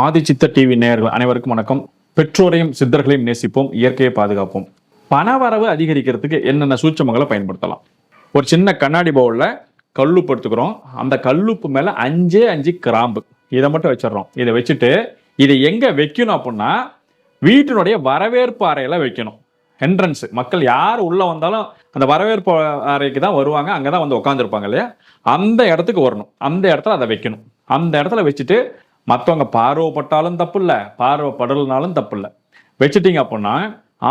ஆதி சித்த டிவி நேயர்கள் அனைவருக்கும் வணக்கம். பெற்றோரையும் சித்தர்களையும் நேசிப்போம், இயற்கையை பாதுகாப்போம். பணவரவு அதிகரிக்கிறதுக்கு என்னென்ன சூட்சமங்களை பயன்படுத்தலாம்? ஒரு சின்ன கண்ணாடி பவுல்ல கல்லுப்பு எடுத்துக்கிறோம். அந்த கல்லுப்பு மேல 5 கிராம்பு இதை மட்டும் வச்சிடறோம். இதை வச்சுட்டு இதை எங்க வைக்கணும் அப்படின்னா, வீட்டினுடைய வரவேற்பு அறையில வைக்கணும். என்ட்ரன்ஸ், மக்கள் யார் உள்ள வந்தாலும் அந்த வரவேற்பு அறைக்கு தான் வருவாங்க, அங்கதான் வந்து உட்காந்துருப்பாங்க இல்லையா, அந்த இடத்துக்கு வரணும். அந்த இடத்துல அதை வைக்கணும். அந்த இடத்துல வச்சுட்டு மற்றவங்க பார்வைப்பட்டாலும் தப்பு இல்லை, பார்வைப்படலனாலும் தப்பு இல்லை, வச்சுட்டீங்க அப்படின்னா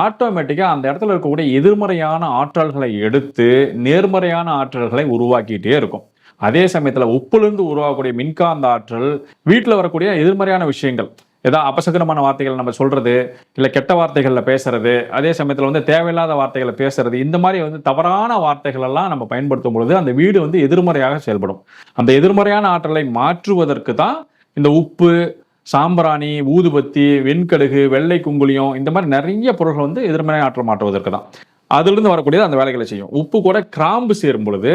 ஆட்டோமேட்டிக்காக அந்த இடத்துல இருக்கக்கூடிய எதிர்மறையான ஆற்றல்களை எடுத்து நேர்மறையான ஆற்றல்களை உருவாக்கிட்டே இருக்கும். அதே சமயத்தில் உப்புலேருந்து உருவாகக்கூடிய மின்காந்த ஆற்றல், வீட்டில் வரக்கூடிய எதிர்மறையான விஷயங்கள், ஏதாவது அபசகரமான வார்த்தைகள் நம்ம சொல்றது, இல்லை கெட்ட வார்த்தைகளில் பேசுறது, அதே சமயத்தில் வந்து தேவையில்லாத வார்த்தைகளை பேசுறது, இந்த மாதிரி வந்து தவறான வார்த்தைகள் எல்லாம் நம்ம பயன்படுத்தும் பொழுது அந்த வீடு வந்து எதிர்மறையாக செயல்படும். அந்த எதிர்மறையான ஆற்றலை மாற்றுவதற்கு தான் இந்த உப்பு, சாம்பிராணி, ஊதுபத்தி, வெண்கடுகு, வெள்ளை குங்குளியம், இந்த மாதிரி நிறைய பொருட்கள் வந்து எதிர்மறை ஆற்றல் மாற்றுவதற்கு தான். அதிலிருந்து வரக்கூடியது அந்த வேலைகளை செய்யும். உப்பு கூட கிராம்பு சேரும் பொழுது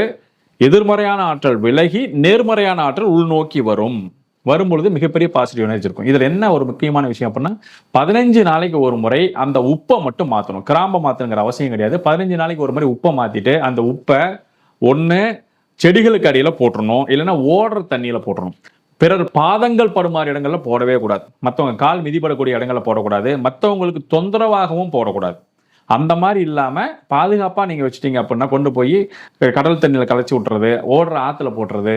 எதிர்மறையான ஆற்றல் விலகி நேர்மறையான ஆற்றல் உள்நோக்கி வரும்பொழுது மிகப்பெரிய பாசிட்டிவ் எனர்ஜி இருக்கும். இதுல என்ன ஒரு முக்கியமான விஷயம் அப்படின்னா, 15 நாளைக்கு ஒரு முறை அந்த உப்பை மட்டும் மாற்றணும். கிராம்பை மாற்றணுங்கிற அவசியம் கிடையாது. 15 நாளைக்கு ஒரு முறை உப்பை மாத்திட்டு அந்த உப்பை ஒன்று செடிகளுக்கு அடியில் போட்டுடணும், இல்லைன்னா ஓடுற தண்ணியில போட்டுடணும். பிறர் பாதங்கள் படுமாறு இடங்கள்ல போடவே கூடாது. மற்றவங்க கால் மிதிப்படக்கூடிய இடங்களை போடக்கூடாது. மற்றவங்களுக்கு தொந்தரவாகவும் போடக்கூடாது. அந்த மாதிரி இல்லாம பாதுகாப்பா நீங்க வச்சுட்டீங்க அப்படின்னா, கொண்டு போய் கடல் தண்ணியில கலைச்சி விட்டுறது, ஓடுற ஆத்துல போட்டுறது,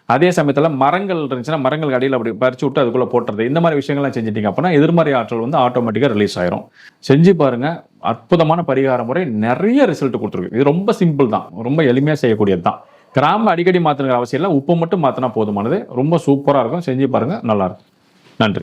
அதே சமயத்துல மரங்கள் இருந்துச்சுன்னா மரங்கள் அடியில் அப்படி பறிச்சு விட்டு அதுக்குள்ள போட்டுறது, இந்த மாதிரி விஷயங்கள்லாம் செஞ்சுட்டீங்க அப்படின்னா எதிர்மறை ஆற்றல் வந்து ஆட்டோமேட்டிக்கா ரிலீஸ் ஆயிரும். செஞ்சு பாருங்க, அற்புதமான பரிகார முறை, நிறைய ரிசல்ட் கொடுத்துருக்கு. இது ரொம்ப சிம்பிள் தான், ரொம்ப எளிமையா செய்யக்கூடியது தான். கிராம்பு அடிக்கடி மாற்றணுங்கிற அவசியம் இல்லை, உப்பு மட்டும் மாற்றினா போதுமானது. ரொம்ப சூப்பராக இருக்கும், செஞ்சு பாருங்க, நல்லா இருக்கும். நன்றி.